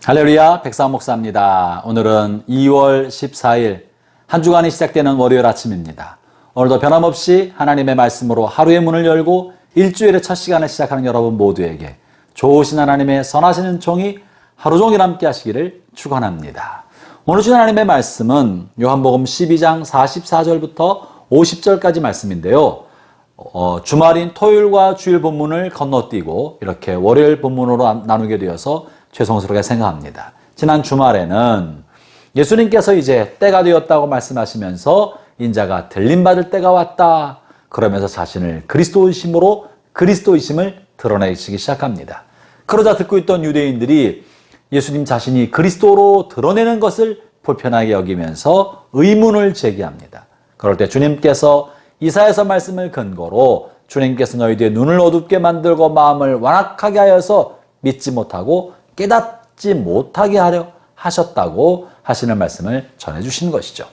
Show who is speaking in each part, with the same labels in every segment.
Speaker 1: 할렐루야, 백사원 목사입니다. 오늘은 2월 14일 한 주간이 시작되는 월요일 아침입니다. 오늘도 변함없이 하나님의 말씀으로 하루의 문을 열고 일주일의 첫 시간을 시작하는 여러분 모두에게 좋으신 하나님의 선하신 은총이 하루 종일 함께 하시기를 축원합니다. 오늘 주신 하나님의 말씀은 요한복음 12장 44절부터 50절까지 말씀인데요. 주말인 토요일과 주일 본문을 건너뛰고 이렇게 월요일 본문으로 나누게 되어서 죄송스럽게 생각합니다. 지난 주말에는 예수님께서 이제 때가 되었다고 말씀하시면서 인자가 들림받을 때가 왔다 그러면서 자신을 그리스도이심을 드러내시기 시작합니다. 그러자 듣고 있던 유대인들이 예수님 자신이 그리스도로 드러내는 것을 불편하게 여기면서 의문을 제기합니다. 그럴 때 주님께서 이사야서 말씀을 근거로 주님께서 너희들의 눈을 어둡게 만들고 마음을 완악하게 하여서 믿지 못하고 깨닫지 못하게 하려 하셨다고 하시는 말씀을 전해주신 것이죠.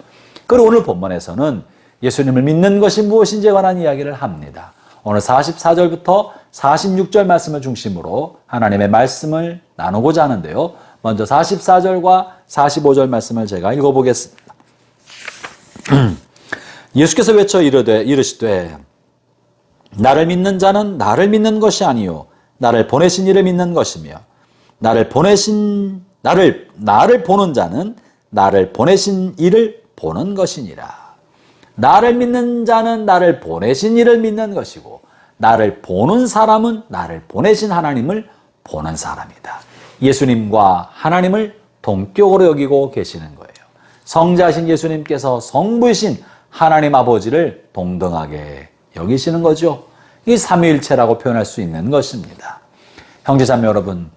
Speaker 1: 그리고 오늘 본문에서는 예수님을 믿는 것이 무엇인지에 관한 이야기를 합니다. 오늘 44절부터 46절 말씀을 중심으로 하나님의 말씀을 나누고자 하는데요. 먼저 44절과 45절 말씀을 제가 읽어보겠습니다. 예수께서 외쳐 이르시되 나를 믿는 자는 나를 믿는 것이 아니요 나를 보내신 이를 믿는 것이며 나를 보는 자는 나를 보내신 이를 보는 것이니라. 나를 믿는 자는 나를 보내신 이를 믿는 것이고 나를 보는 사람은 나를 보내신 하나님을 보는 사람이다. 예수님과 하나님을 동격으로 여기고 계시는 거예요. 성자신 예수님께서 성부이신 하나님 아버지를 동등하게 여기시는 거죠. 이 삼위일체라고 표현할 수 있는 것입니다. 형제자매 여러분,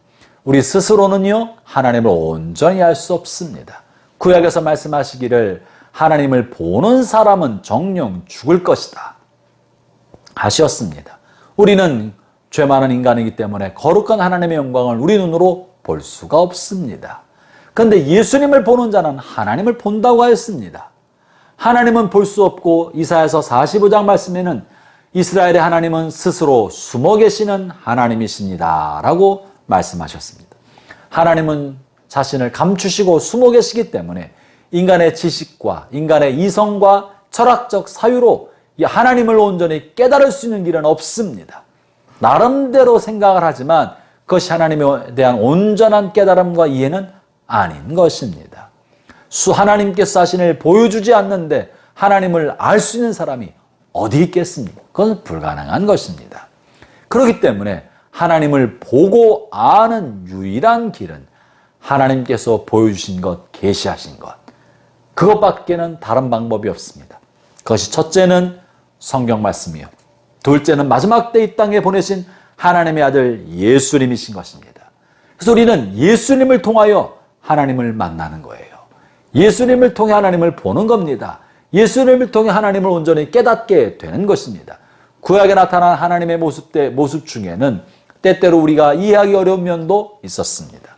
Speaker 1: 우리 스스로는요 하나님을 온전히 알 수 없습니다. 구약에서 말씀하시기를 하나님을 보는 사람은 정녕 죽을 것이다 하셨습니다. 우리는 죄 많은 인간이기 때문에 거룩한 하나님의 영광을 우리 눈으로 볼 수가 없습니다. 그런데 예수님을 보는 자는 하나님을 본다고 하였습니다. 하나님은 볼 수 없고 이사야서 45장 말씀에는 이스라엘의 하나님은 스스로 숨어 계시는 하나님이십니다 라고 말씀하셨습니다. 하나님은 자신을 감추시고 숨어 계시기 때문에 인간의 지식과 인간의 이성과 철학적 사유로 이 하나님을 온전히 깨달을 수 있는 길은 없습니다. 나름대로 생각을 하지만 그것이 하나님에 대한 온전한 깨달음과 이해는 아닌 것입니다. 하나님께서 자신을 보여주지 않는데 하나님을 알 수 있는 사람이 어디 있겠습니까? 그건 불가능한 것입니다. 그렇기 때문에 하나님을 보고 아는 유일한 길은 하나님께서 보여주신 것, 계시하신 것, 그것밖에는 다른 방법이 없습니다. 그것이 첫째는 성경 말씀이요, 둘째는 마지막 때 이 땅에 보내신 하나님의 아들 예수님이신 것입니다. 그래서 우리는 예수님을 통하여 하나님을 만나는 거예요. 예수님을 통해 하나님을 보는 겁니다. 예수님을 통해 하나님을 온전히 깨닫게 되는 것입니다. 구약에 나타난 하나님의 모습 중에는 때때로 우리가 이해하기 어려운 면도 있었습니다.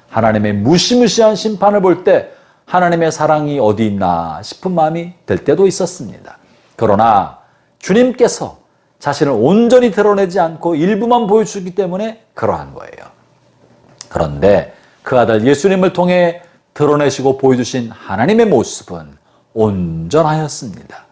Speaker 1: 하나님의 무시무시한 심판을 볼 때 하나님의 사랑이 어디 있나 싶은 마음이 들 때도 있었습니다. 그러나 주님께서 자신을 온전히 드러내지 않고 일부만 보여주기 때문에 그러한 거예요. 그런데 그 아들 예수님을 통해 드러내시고 보여주신 하나님의 모습은 온전하였습니다.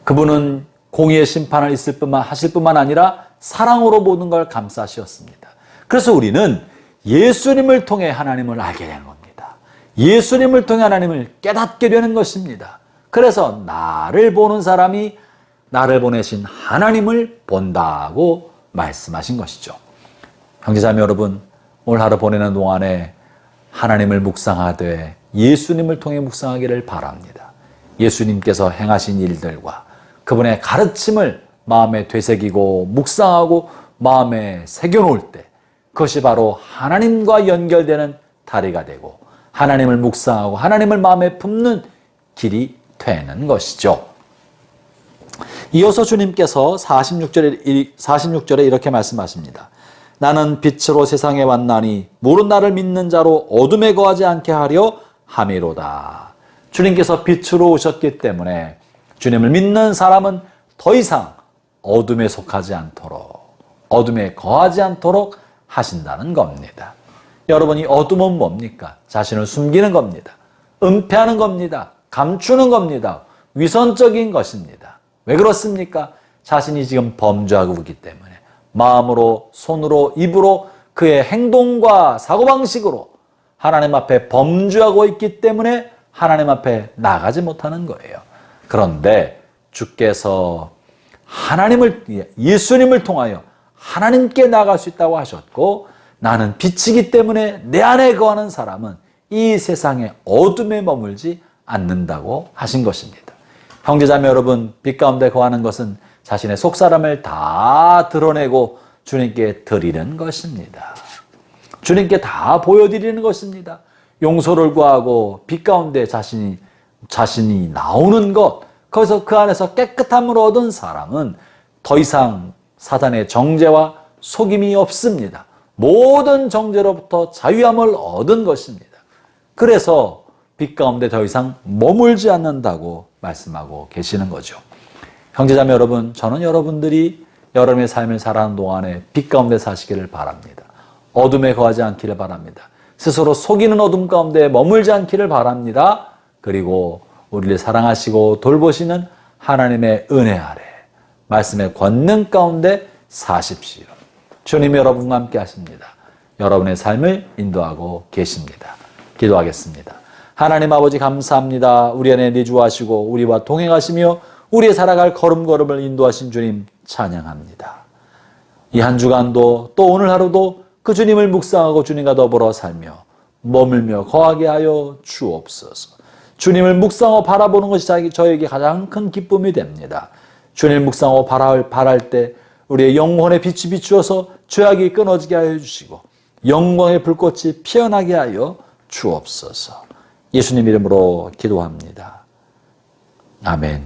Speaker 1: 그분은 공의의 심판을 하실 뿐만 아니라 사랑으로 모든 걸 감싸시었습니다. 그래서 우리는 예수님을 통해 하나님을 알게 되는 겁니다. 예수님을 통해 하나님을 깨닫게 되는 것입니다. 그래서 나를 보는 사람이 나를 보내신 하나님을 본다고 말씀하신 것이죠. 형제자매 여러분, 오늘 하루 보내는 동안에 하나님을 묵상하되 예수님을 통해 묵상하기를 바랍니다. 예수님께서 행하신 일들과 그분의 가르침을 마음에 되새기고 묵상하고 마음에 새겨놓을 때 그것이 바로 하나님과 연결되는 다리가 되고 하나님을 묵상하고 하나님을 마음에 품는 길이 되는 것이죠. 이어서 주님께서 46절에 이렇게 말씀하십니다. 나는 빛으로 세상에 왔나니 모든 나를 믿는 자로 어둠에 거하지 않게 하려 함이로다. 주님께서 빛으로 오셨기 때문에 주님을 믿는 사람은 더 이상 어둠에 속하지 않도록, 어둠에 거하지 않도록 하신다는 겁니다. 여러분이 어둠은 뭡니까? 자신을 숨기는 겁니다. 은폐하는 겁니다. 감추는 겁니다. 위선적인 것입니다. 왜 그렇습니까? 자신이 지금 범죄하고 있기 때문에 마음으로, 손으로, 입으로 그의 행동과 사고방식으로 하나님 앞에 범죄하고 있기 때문에 하나님 앞에 나가지 못하는 거예요. 그런데 주께서 예수님을 통하여 하나님께 나갈 수 있다고 하셨고, 나는 빛이기 때문에 내 안에 거하는 사람은 이 세상의 어둠에 머물지 않는다고 하신 것입니다. 형제자매 여러분, 빛 가운데 거하는 것은 자신의 속사람을 다 드러내고 주님께 드리는 것입니다. 주님께 다 보여드리는 것입니다. 용서를 구하고 빛 가운데 자신이 나오는 것, 거기서 그 안에서 깨끗함을 얻은 사람은 더 이상 사단의 정죄와 속임이 없습니다. 모든 정죄로부터 자유함을 얻은 것입니다. 그래서 빛 가운데 더 이상 머물지 않는다고 말씀하고 계시는 거죠. 형제자매 여러분, 저는 여러분들이 여러분의 삶을 살아가는 동안에 빛 가운데 사시기를 바랍니다. 어둠에 거하지 않기를 바랍니다. 스스로 속이는 어둠 가운데 머물지 않기를 바랍니다. 그리고 우리를 사랑하시고 돌보시는 하나님의 은혜 아래 말씀의 권능 가운데 사십시오. 주님 여러분과 함께 하십니다. 여러분의 삶을 인도하고 계십니다. 기도하겠습니다. 하나님 아버지 감사합니다. 우리 안에 내주하시고 우리와 동행하시며 우리의 살아갈 걸음걸음을 인도하신 주님 찬양합니다. 이 한 주간도 또 오늘 하루도 그 주님을 묵상하고 주님과 더불어 살며 머물며 거하게 하여 주옵소서. 주님을 묵상하고 바라보는 것이 저에게 가장 큰 기쁨이 됩니다. 주님을 묵상하고 바랄 때 우리의 영혼의 빛이 비추어서 죄악이 끊어지게 하여 주시고 영광의 불꽃이 피어나게 하여 주옵소서. 예수님 이름으로 기도합니다. 아멘.